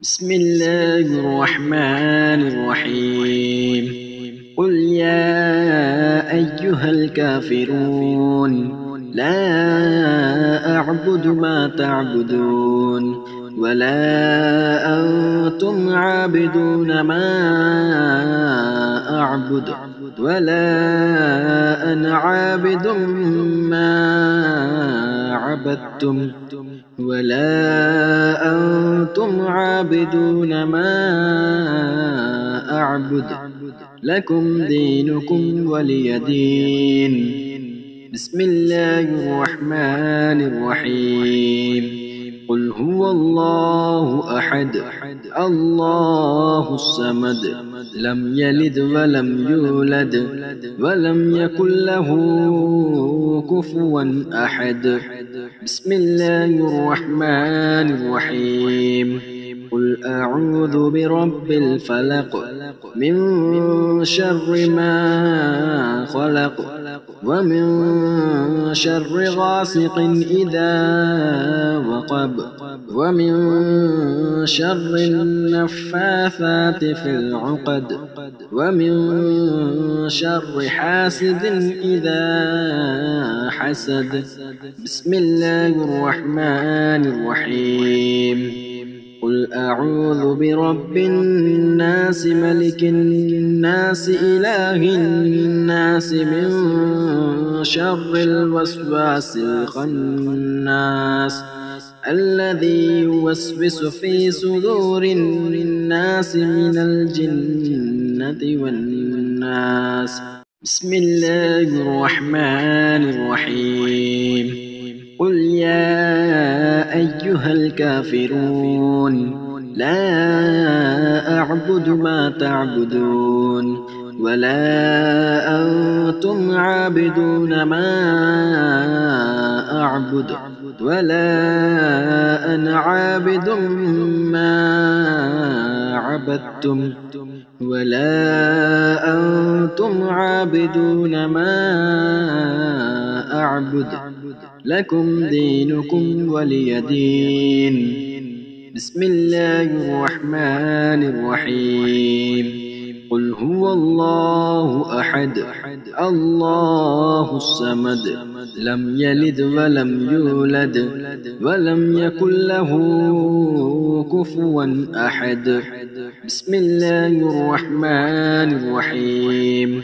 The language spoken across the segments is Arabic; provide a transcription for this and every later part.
بسم الله الرحمن الرحيم. قل يا أيها الكافرون لا أعبد ما تعبدون ولا أنتم عابدون ما أعبد ولا أنا عابد ما عبدتم ولا أنتم عابدون ما أعبد لكم دينكم ولي دين. بسم الله الرحمن الرحيم. قل هو الله أحد الله الصمد لم يلد ولم يولد ولم يكن له كفوا أحد. بسم الله الرحمن الرحيم. قل أعوذ برب الفلق من شر ما خلق ومن شر غاسق إذا وقب ومن شر النفاثات في العقد ومن شر حاسد إذا حسد. بسم الله الرحمن الرحيم. قل أعوذ برب الناس ملك الناس إله الناس من شر الوسواس الخناس الذي يوسوس في صدور الناس من الجنة والناس. بسم الله الرحمن الرحيم. قل يا أيها الكافرون لا أعبد ما تعبدون ولا أنتم عابدون ما أعبد ولا أنا عابد ما عبدتم ولا أنتم عابدون ما أعبد لكم دينكم ولي دين. بسم الله الرحمن الرحيم. قل هو الله أحد الله الصمد لم يلد ولم يولد ولم يكن له كفوا أحد. بسم الله الرحمن الرحيم.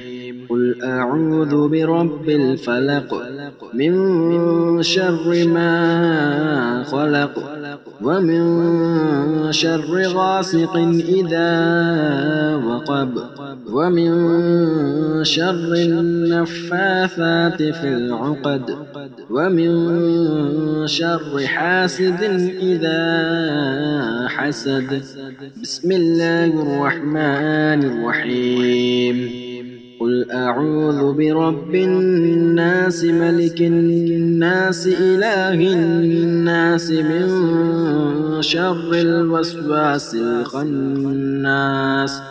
قل أعوذ برب الفلق من شر ما خلق ومن شر غاسق إذا وقب ومن شر النفاثات في العقد ومن شر حاسد إذا حسد. بسم الله الرحمن الرحيم. قل أعوذ برب الناس ملك الناس إله الناس من شر الوسواس الخناس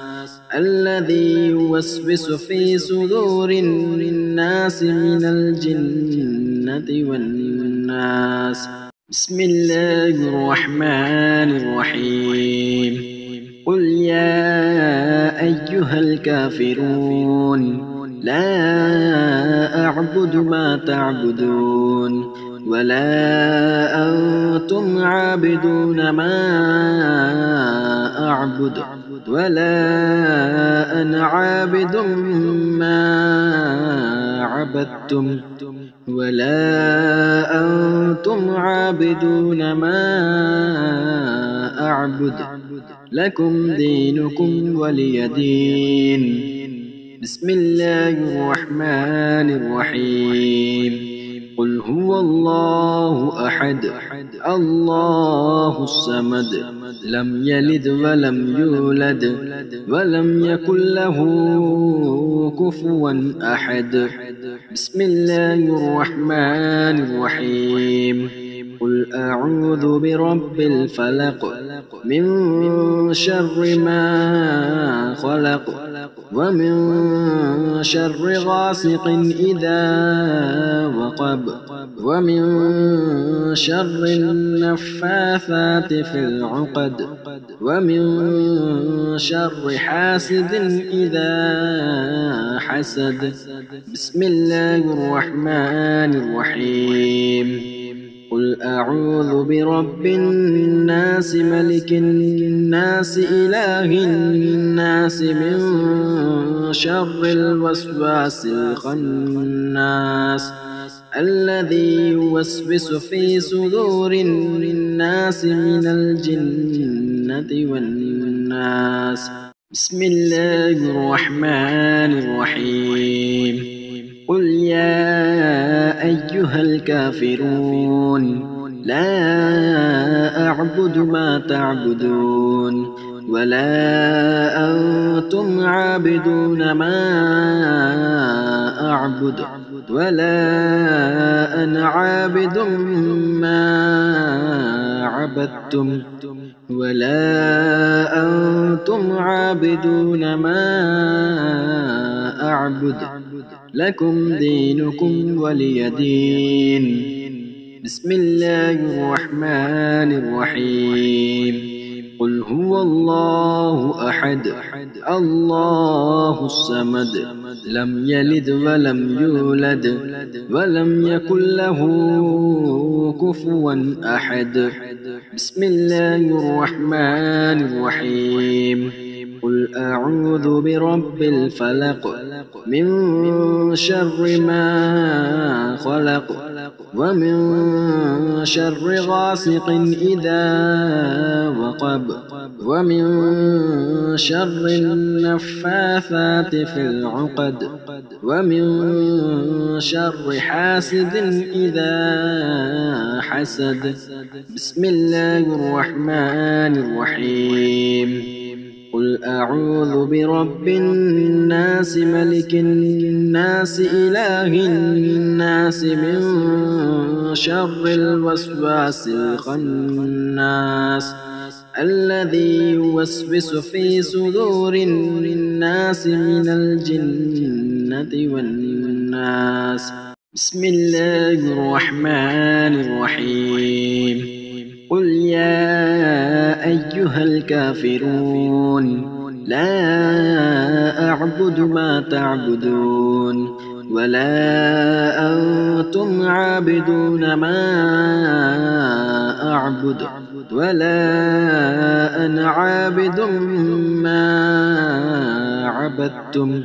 الذي يوسوس في صدور الناس من الجنة والناس. بسم الله الرحمن الرحيم. قل يا أيها الكافرون لا أعبد ما تعبدون ولا أنتم عابدون ما أعبد ولا أنا عابد ما عبدتم ولا أنتم عابدون ما أعبد لكم دينكم ولي دين. بسم الله الرحمن الرحيم. قل هو الله أحد الله الصمد لم يلد ولم يولد ولم يكن له كفوا أحد. بسم الله الرحمن الرحيم. قل أعوذ برب الفلق من شر ما خلق ومن شر غاسق إذا وقب ومن شر النفاثات في العقد ومن شر حاسد إذا حسد. بسم الله الرحمن الرحيم. قل أعوذ برب الناس ملك الناس إله الناس من شر الوسواس الخناس الذي يوسوس في صدور الناس من الجنة والناس. بسم الله الرحمن الرحيم. قل يا أيها الكافرون لا أعبد ما تعبدون ولا أنتم عابدون ما أعبد ولا أنا عابد ما عبدتم ولا أنتم عابدون ما أعبد لكم دينكم ولي دين. بسم الله الرحمن الرحيم. قل هو الله أحد الله الصمد لم يلد ولم يولد ولم يكن له كفوا أحد. بسم الله الرحمن الرحيم. قل أعوذ برب الفلق من شر ما خلق ومن شر غاسق إذا وقب ومن شر النفاثات في العقد ومن شر حاسد إذا حسد. بسم الله الرحمن الرحيم. قل أعوذ برب الناس ملك الناس إله الناس من شر الوسواس الخناس الذي يوسوس في صدور الناس من الجنة والناس. بسم الله الرحمن الرحيم. قل يا أيها الكافرون لا أعبد ما تعبدون ولا أنتم عابدون ما أعبد ولا أنا عابد ما عبدتم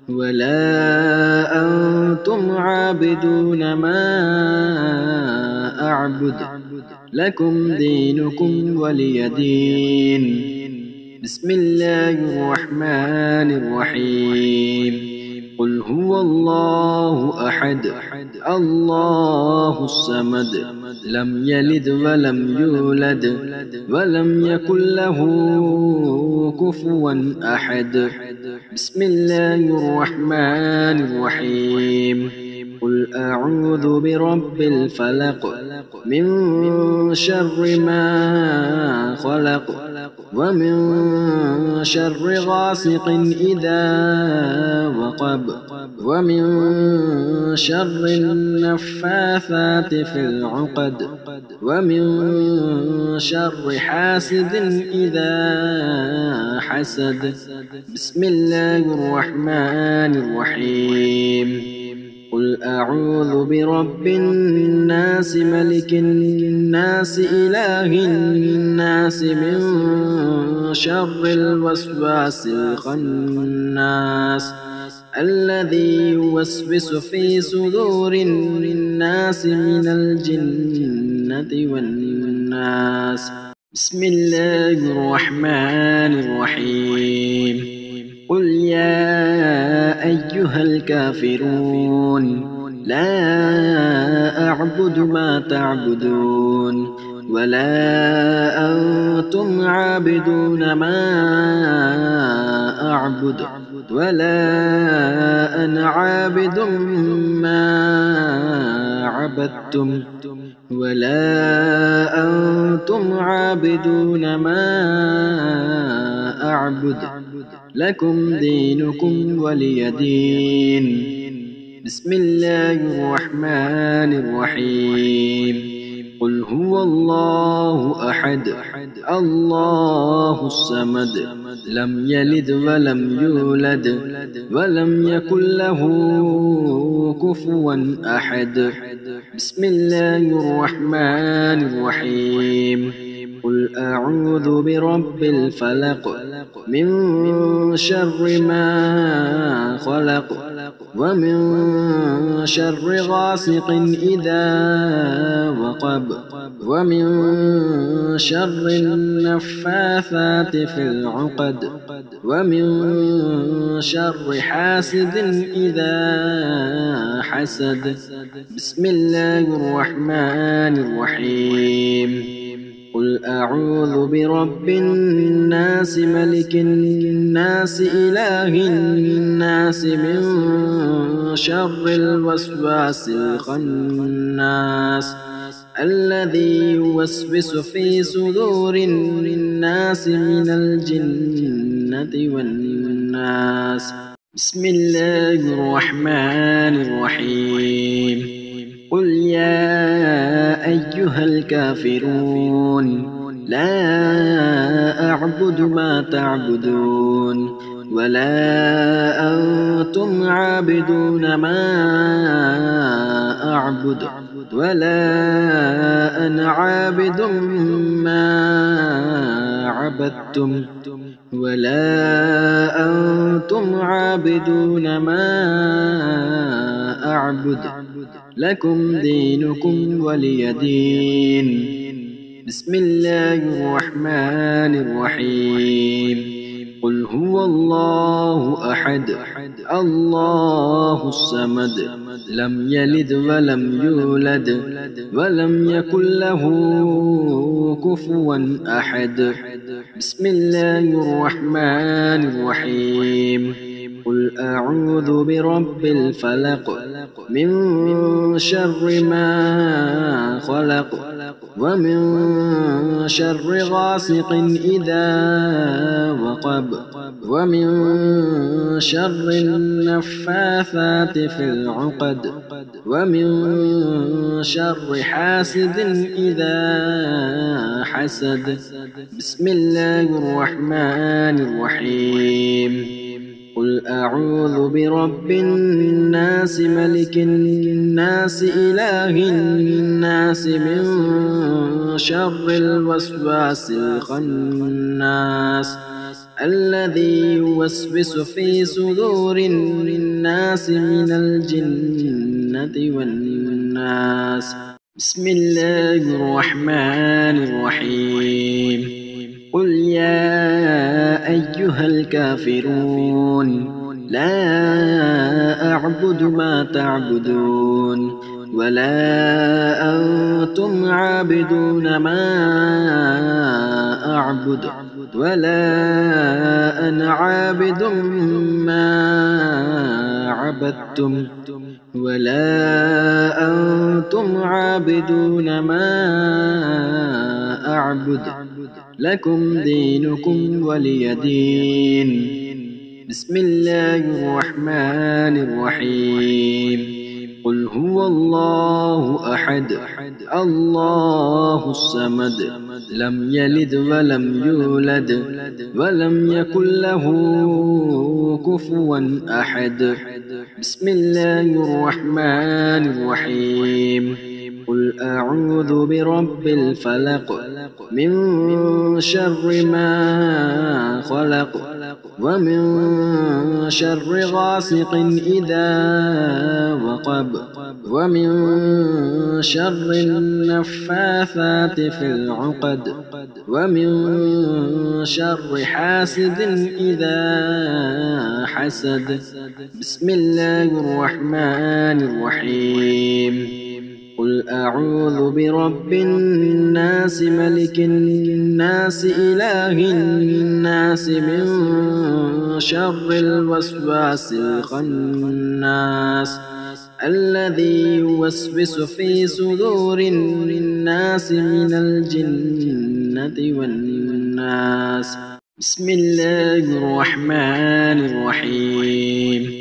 ولا أنتم عابدون ما أعبد لكم دينكم ولي دين. بسم الله الرحمن الرحيم. قل هو الله أحد الله الصمد لم يلد ولم يولد ولم يكن له كفوا أحد. بسم الله الرحمن الرحيم. قل أعوذ برب الفلق من شر ما خلق ومن شر غاسق إذا وقب ومن شر النفاثات في العقد ومن شر حاسد إذا حسد. بسم الله الرحمن الرحيم. قل أعوذ برب الناس ملك الناس إله الناس من شر الوسواس الخناس الذي يوسوس في صدور الناس من الجنة والناس. بسم الله الرحمن الرحيم. قل يا أيها الكافرون لا أعبد ما تعبدون ولا أنتم عابدون ما أعبد ولا أنا عابد ما عبدتم ولا أنتم عابدون ما أعبد لكم دينكم ولي دين. بسم الله الرحمن الرحيم. قل هو الله أحد الله الصمد لم يلد ولم يولد ولم يكن له كفوا أحد. بسم الله الرحمن الرحيم. قل أعوذ برب الفلق من شر ما خلق ومن شر غاسق إذا وقب ومن شر النفاثات في العقد ومن شر حاسد إذا حسد. بسم الله الرحمن الرحيم. قل أعوذ برب الناس ملك الناس إله الناس من شر الوسواس الخناس الذي يوسوس في صدور الناس من الجنة والناس. بسم الله الرحمن الرحيم. قل يا أيها الكافرون لا أعبد ما تعبدون ولا أنتم عابدون ما أعبد ولا أنا عابد ما عبدتم ولا أنتم عابدون ما أعبد لكم دينكم ولي دين. بسم الله الرحمن الرحيم. قل هو الله أحد الله الصمد لم يلد ولم يولد ولم يكن له كفوا أحد. بسم الله الرحمن الرحيم. قل أعوذ برب الفلق من شر ما خلق ومن شر غاسق إذا وقب ومن شر النفاثات في العقد ومن شر حاسد إذا حسد. بسم الله الرحمن الرحيم. قل أعوذ برب الناس ملك الناس إله الناس من شر الوسواس الخناس الذي يوسوس في صدور الناس من الجنة والناس. بسم الله الرحمن الرحيم. قل يا أيها الكافرون لا أعبد ما تعبدون ولا أنتم عابدون ما أعبد ولا أنا عابد ما عبدتم ولا أنتم عابدون ما أعبد لكم دينكم ولي دين. بسم الله الرحمن الرحيم. قل هو الله أحد الله الصمد لم يلد ولم يولد ولم يكن له كفوا أحد. بسم الله الرحمن الرحيم. قل أعوذ برب الفلق من شر ما خلق ومن شر غاسق إذا وقب ومن شر النفاثات في العقد ومن شر حاسد إذا حسد. بسم الله الرحمن الرحيم. قل أعوذ برب الناس ملك الناس إله الناس من شر الوسواس الخناس الذي يوسوس في صدور الناس من الجنة والناس. بسم الله الرحمن الرحيم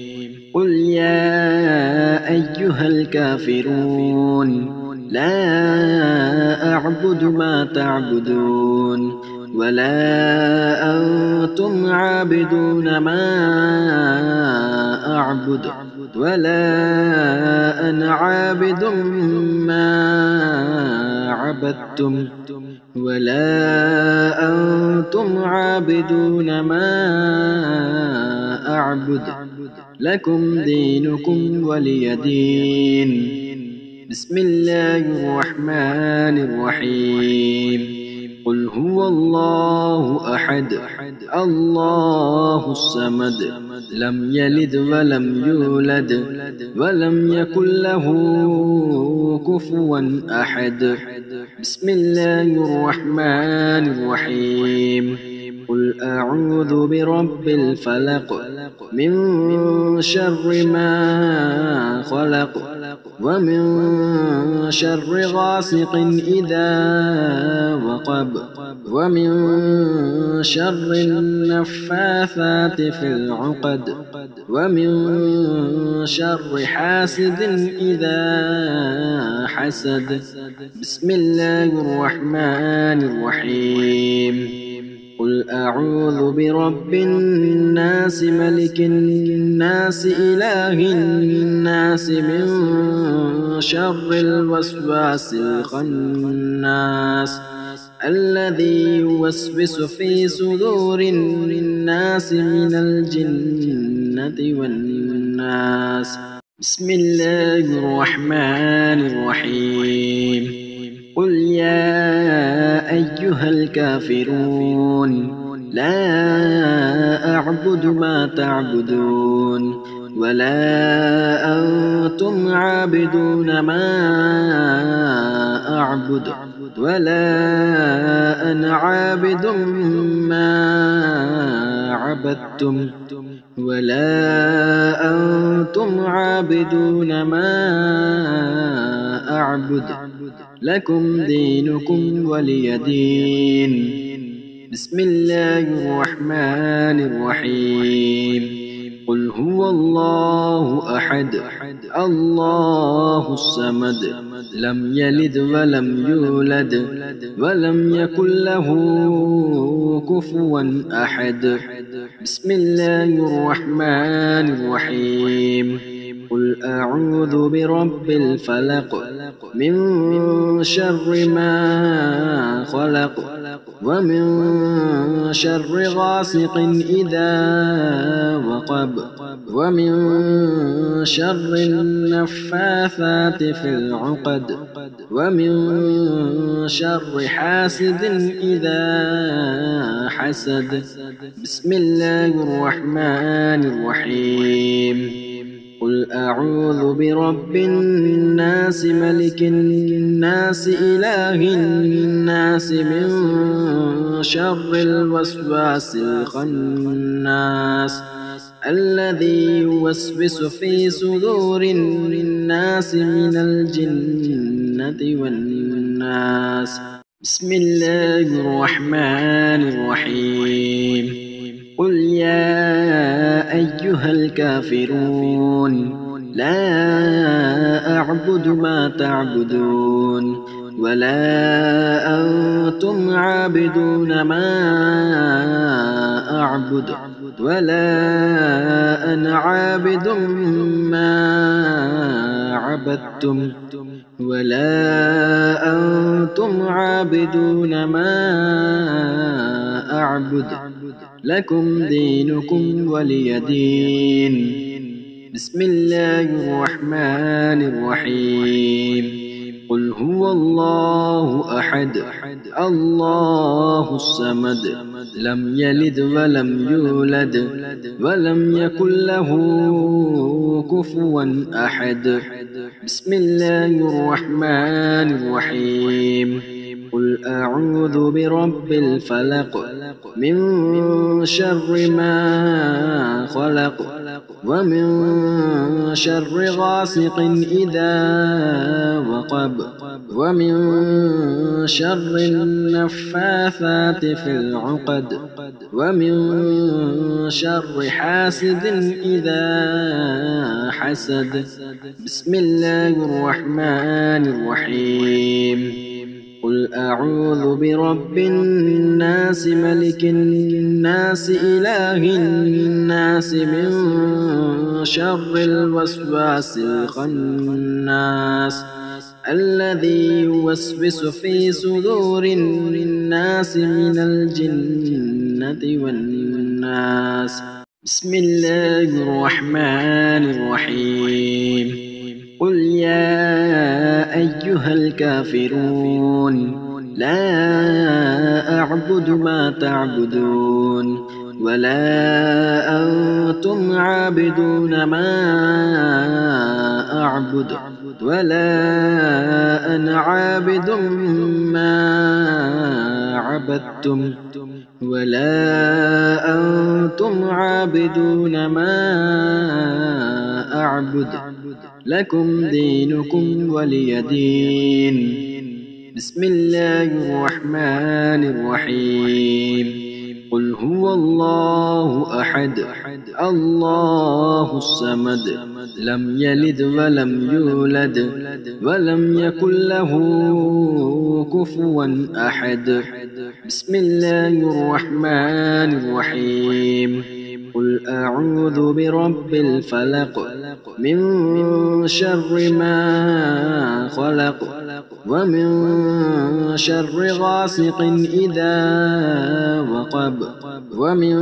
قل يا أيها الكافرون لا أعبد ما تعبدون ولا أنتم عابدون ما أعبد ولا أنا عابد ما عبدتم ولا أنتم عابدون ما أعبد لكم دينكم ولي دين. بسم الله الرحمن الرحيم قل هو الله أحد الله الصمد لم يلد ولم يولد ولم يكن له كفوا أحد. بسم الله الرحمن الرحيم قل أعوذ برب الفلق من شر ما خلق ومن شر غاسق إذا وقب ومن شر النفاثات في العقد ومن شر حاسد إذا حسد. بسم الله الرحمن الرحيم قل أعوذ برب الناس ملك الناس إله الناس من شر الوسواس الخناس الذي يوسوس في صدور الناس من الجنة والناس. بسم الله الرحمن الرحيم قل يا أيها الكافرون لا أعبد ما تعبدون ولا أنتم عابدون ما أعبد ولا أنا عابد ما عبدتم ولا أنتم عابدون ما أعبد لكم دينكم ولي دين. بسم الله الرحمن الرحيم قل هو الله أحد الله الصمد لم يلد ولم يولد ولم يكن له كفوا أحد. بسم الله الرحمن الرحيم قل أعوذ برب الفلق من شر ما خلق ومن شر غاسق إذا وقب ومن شر النفاثات في العقد ومن شر حاسد إذا حسد. بسم الله الرحمن الرحيم قل أعوذ برب الناس ملك الناس إله الناس من شر الوسواس الخناس الذي يوسوس في صدور الناس من الجنة والناس. بسم الله الرحمن الرحيم قل يا أيها الكافرون لا أعبد ما تعبدون ولا أنتم عابدون ما أعبد ولا أنا عابد ما عبدتم ولا أنتم عابدون ما أعبد لكم دينكم ولي دين. بسم الله الرحمن الرحيم قل هو الله أحد الله الصمد لم يلد ولم يولد ولم يكن له كفوا أحد. بسم الله الرحمن الرحيم قل أعوذ برب الفلق من شر ما خلق ومن شر غاسق إذا وقب ومن شر النفاثات في العقد ومن شر حاسد إذا حسد. بسم الله الرحمن الرحيم. قل أعوذ برب الناس ملك الناس إله الناس من شر الوسواس الخناس الذي يوسوس في صدور الناس من الجنة والناس. بسم الله الرحمن الرحيم. قل يا أيها الكافرون لا أعبد ما تعبدون ولا أنتم عابدون ما أعبد ولا أنا عابد ما عبدتم ولا أنتم عابدون ما أعبد لكم دينكم ولي دين. بسم الله الرحمن الرحيم. قل هو الله أحد الله الصمد لم يلد ولم يولد ولم يكن له كفوا أحد. بسم الله الرحمن الرحيم. قل أعوذ برب الفلق من شر ما خلق ومن شر غاسق إذا وقب ومن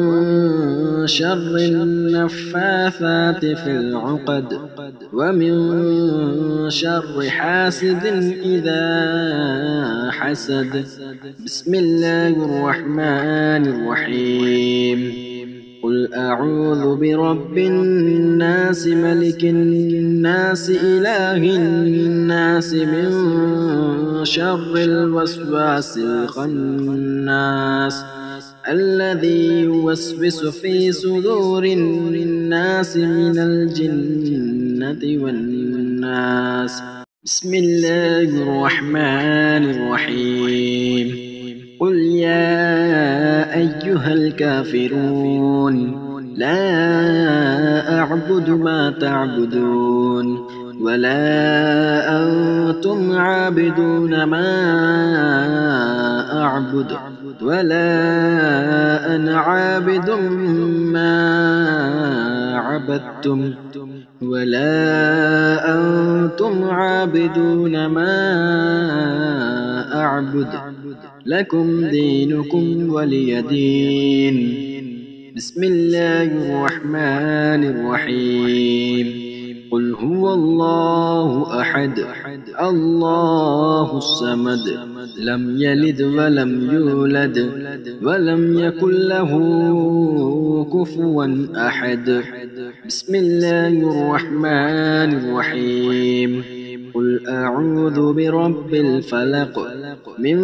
شر النفاثات في العقد ومن شر حاسد إذا حسد. بسم الله الرحمن الرحيم. قل أعوذ برب الناس ملك الناس إله الناس من شر الوسواس الخناس الذي يوسوس في صدور الناس من الجنة والناس. بسم الله الرحمن الرحيم. قل يا أيها الكافرون لا أعبد ما تعبدون ولا أنتم عابدون ما أعبد ولا أنا عابد ما عبدتم ولا أنتم عابدون ما أعبد لكم دينكم ولي دين. بسم الله الرحمن الرحيم. قل هو الله أحد الله الصمد لم يلد ولم يولد ولم يكن له كفوا أحد. بسم الله الرحمن الرحيم. قل أعوذ برب الفلق من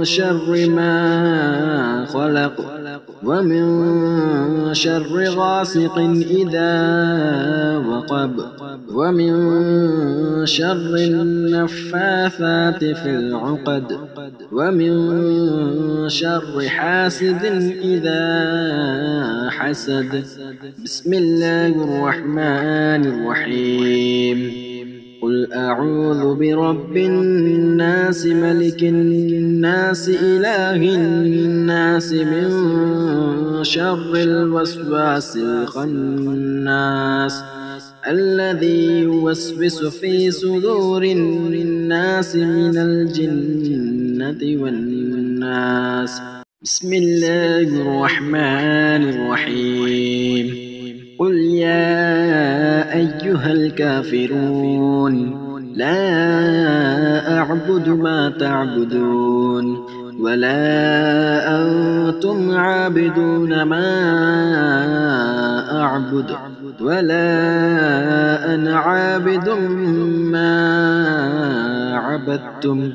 شر ما خلق ومن شر غاسق إذا وقب ومن شر النفاثات في العقد ومن شر حاسد إذا حسد. بسم الله الرحمن الرحيم. قل أعوذ برب الناس ملك الناس إله الناس من شر الوسواس الخناس الذي يوسوس في صدور الناس من الجنة والناس. بسم الله الرحمن الرحيم. قل يا أيها الكافرون لا أعبد ما تعبدون ولا أنتم عابدون ما أعبد ولا أنا عابد ما عبدتم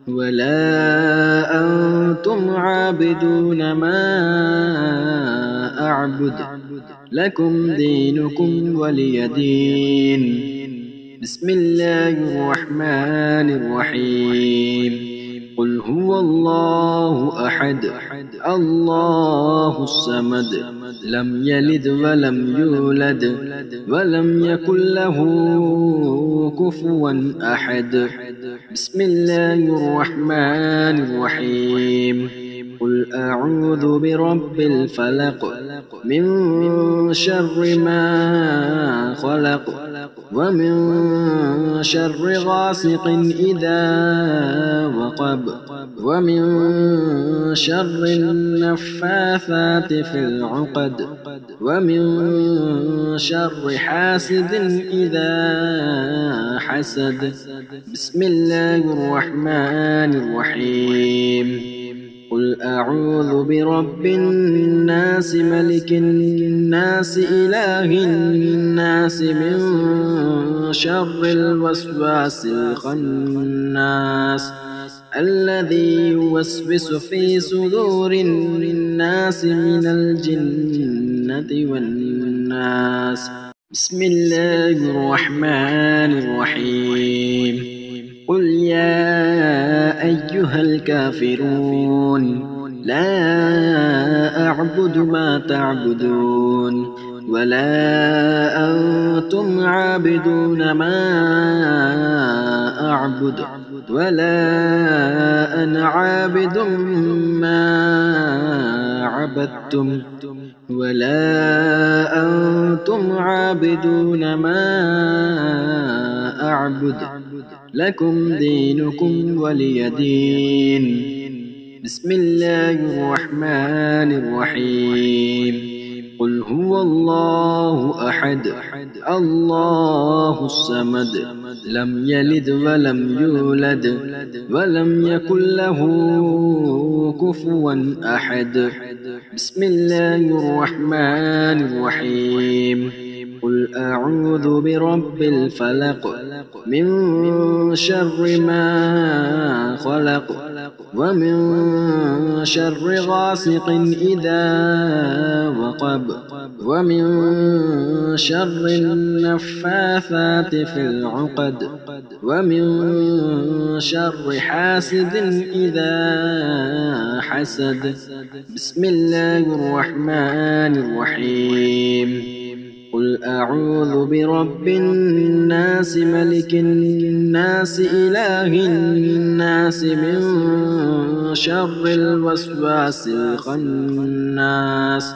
ولا أنتم عابدون ما أعبد لكم دينكم ولي دين. بسم الله الرحمن الرحيم. قل هو الله أحد الله الصمد لم يلد ولم يولد ولم يكن له كفوا أحد. بسم الله الرحمن الرحيم. قل أعوذ برب الفلق من شر ما خلق ومن شر غاسق إذا وقب ومن شر النفاثات في العقد ومن شر حاسد إذا حسد. بسم الله الرحمن الرحيم. قل أعوذ برب الناس ملك الناس إله الناس من شر الوسواس الخناس الذي يوسوس في صدور الناس من الجنة والناس. بسم الله الرحمن الرحيم. قل يا أيها الكافرون لا أعبد ما تعبدون ولا أنتم عابدون ما أعبد ولا أنا عابد ما عبدتم ولا أنتم عابدون ما أعبد لكم دينكم ولي دين. بسم الله الرحمن الرحيم. قل هو الله أحد الله الصمد لم يلد ولم يولد ولم يكن له كفوا أحد. بسم الله الرحمن الرحيم. قل أعوذ برب الفلق من شر ما خلق ومن شر غاسق إذا وقب ومن شر النفاثات في العقد ومن شر حاسد إذا حسد. بسم الله الرحمن الرحيم. قل أعوذ برب الناس ملك الناس إله الناس من شر الوسواس الخناس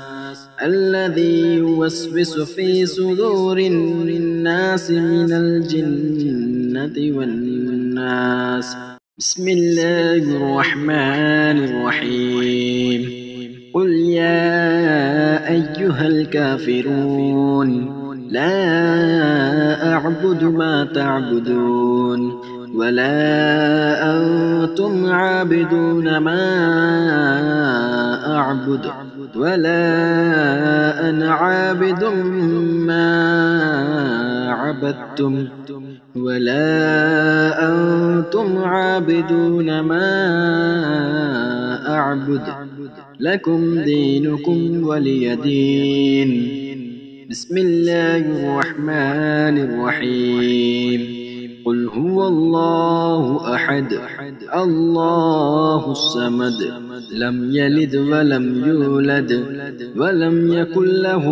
الذي يوسوس في صدور الناس من الجنة والناس. بسم الله الرحمن الرحيم. قل يا أيها الكافرون لا أعبد ما تعبدون ولا أنتم عابدون ما أعبد ولا أنا عابد ما عبدتم ولا أنتم عابدون ما أعبد لكم دينكم ولي دين. بسم الله الرحمن الرحيم. قل هو الله أحد الله الصمد لم يلد ولم يولد ولم يكن له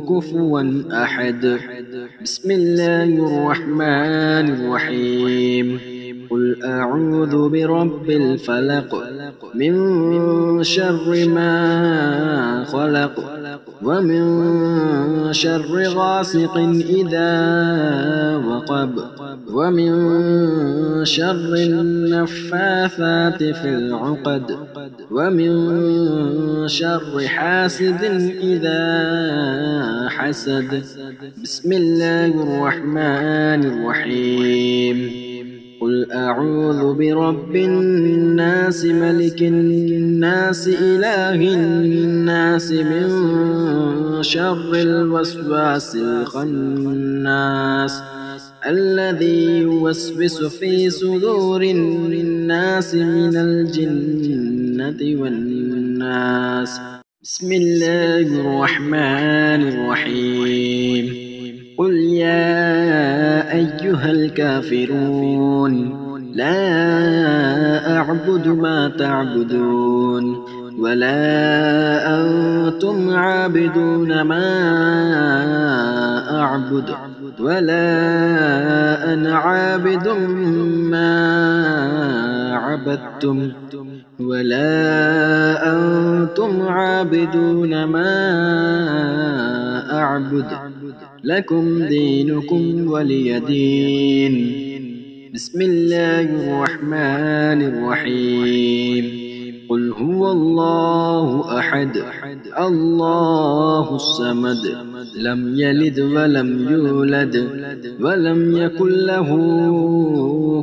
كفوا أحد. بسم الله الرحمن الرحيم. قل أعوذ برب الفلق من شر ما خلق ومن شر غاسق إذا وقب ومن شر النفاثات في العقد ومن شر حاسد إذا حسد. بسم الله الرحمن الرحيم. قل قل أعوذ برب الناس ملك الناس إله الناس من شر الوسواس الخناس الذي يوسوس في صدور الناس من الجنة والناس. بسم الله الرحمن الرحيم. قل يا أيها الكافرون لا أعبد ما تعبدون ولا أنتم عابدون ما أعبد ولا أنا عابد ما عبدتم ولا أنتم عابدون ما أعبد لكم دينكم ولي دين. بسم الله الرحمن الرحيم. قل هو الله أحد الله الصمد لم يلد ولم يولد ولم يكن له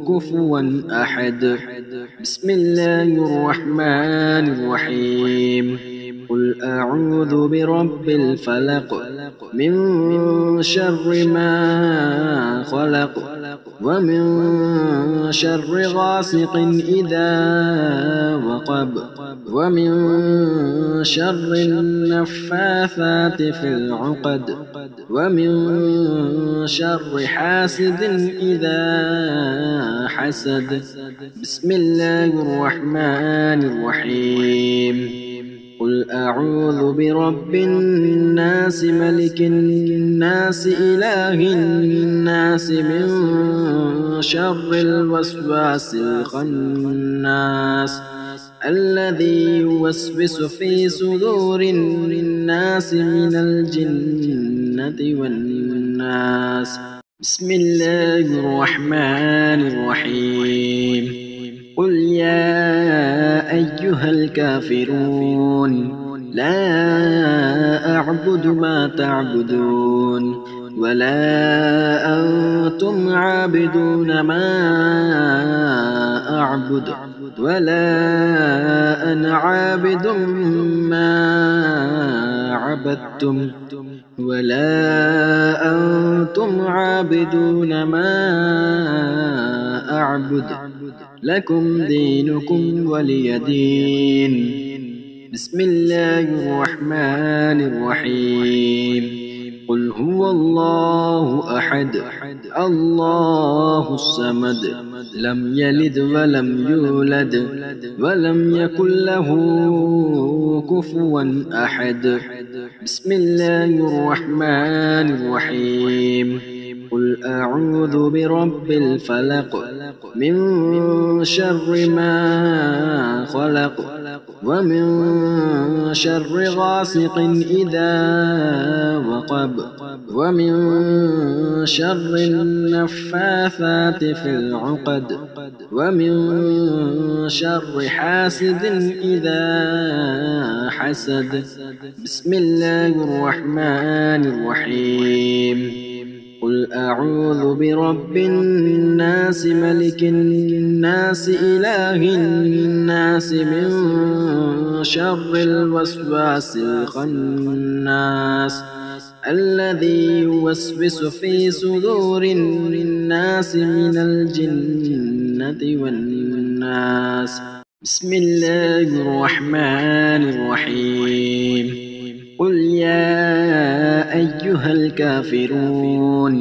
كفوا أحد. بسم الله الرحمن الرحيم. قل أعوذ برب الفلق من شر ما خلق ومن شر غاسق إذا وقب ومن شر النفاثات في العقد ومن شر حاسد إذا حسد. بسم الله الرحمن الرحيم. قل أعوذ برب الناس ملك الناس إله الناس من شر الوسواس الخناس الذي يوسوس في صدور الناس من الجنة والناس. بسم الله الرحمن الرحيم. قل يا أيها الكافرون لا أعبد ما تعبدون ولا أنتم عابدون ما أعبد ولا أنا عابد ما عبدتم ولا أنتم عابدون ما أعبد لكم دينكم ولي دين. بسم الله الرحمن الرحيم. قل هو الله أحد الله الصمد لم يلد ولم يولد ولم يكن له كفوا أحد. بسم الله الرحمن الرحيم. قل أعوذ برب الفلق من شر ما خلق ومن شر غاسق إذا وقب ومن شر النفاثات في العقد ومن شر حاسد إذا حسد. بسم الله الرحمن الرحيم. قل أعوذ برب الناس ملك الناس إله الناس من شر الوسواس الخناس الذي يوسوس في صدور الناس من الجنة والناس. بسم الله الرحمن الرحيم. قل يا أيها الكافرون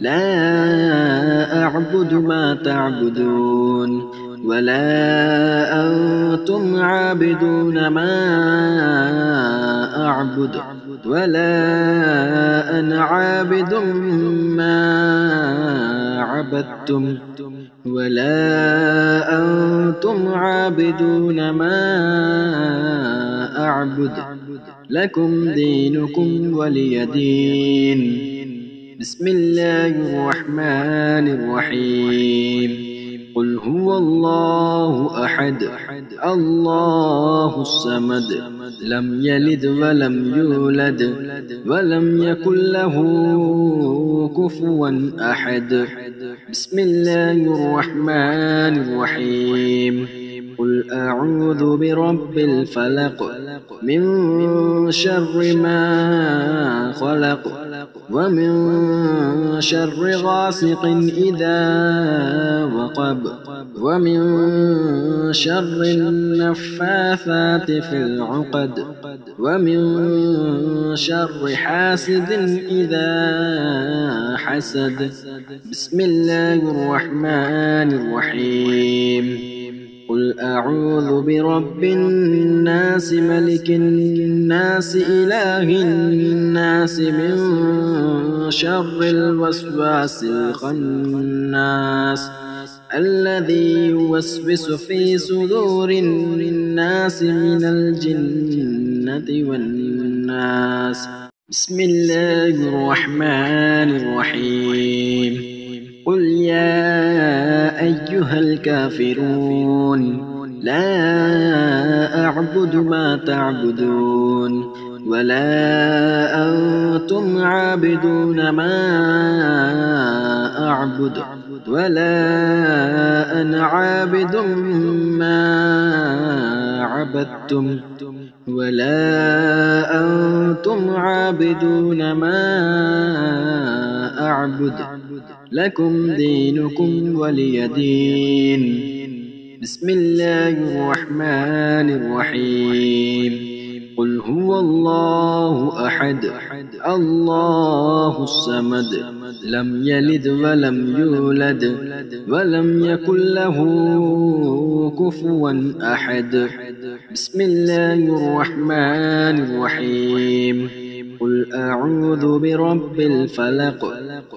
لا أعبد ما تعبدون ولا أنتم عابدون ما أعبد ولا أنا عابد ما عبدتم ولا أنتم عابدون ما أعبد لكم دينكم ولي دين. بسم الله الرحمن الرحيم. قل هو الله أحد الله الصمد لم يلد ولم يولد ولم يكن له كفوا أحد. بسم الله الرحمن الرحيم. قل أعوذ برب الفلق من شر ما خلق ومن شر غاسق إذا وقب ومن شر النفاثات في العقد ومن شر حاسد إذا حسد. بسم الله الرحمن الرحيم. قل أعوذ برب الناس ملك الناس إله الناس من شر الوسواس الخناس الذي يوسوس في صدور الناس من الجنة والناس. بسم الله الرحمن الرحيم. قل يا أيها الكافرون لا أعبد ما تعبدون ولا أنتم عابدون ما أعبد ولا أنا عابد ما عبدتم ولا أنتم عابدون ما أعبد لكم دينكم ولي دين. بسم الله الرحمن الرحيم. قل هو الله أحد الله الصمد لم يلد ولم يولد ولم يكن له كفوا أحد. بسم الله الرحمن الرحيم. قل أعوذ برب الفلق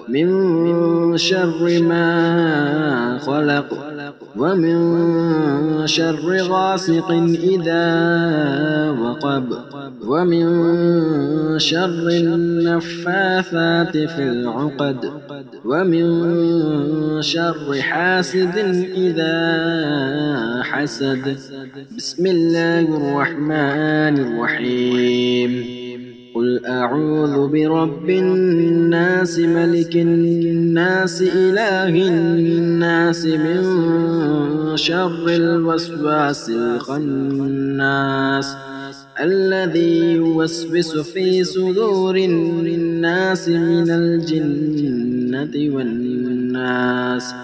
من شر ما خلق ومن شر غاسق إذا وقب ومن شر النفاثات في العقد ومن شر حاسد إذا حسد. بسم الله الرحمن الرحيم. قل أعوذ برب الناس ملك الناس إله الناس من شر الوسواس الخناس الذي يوسوس في صدور الناس من الجنة والناس.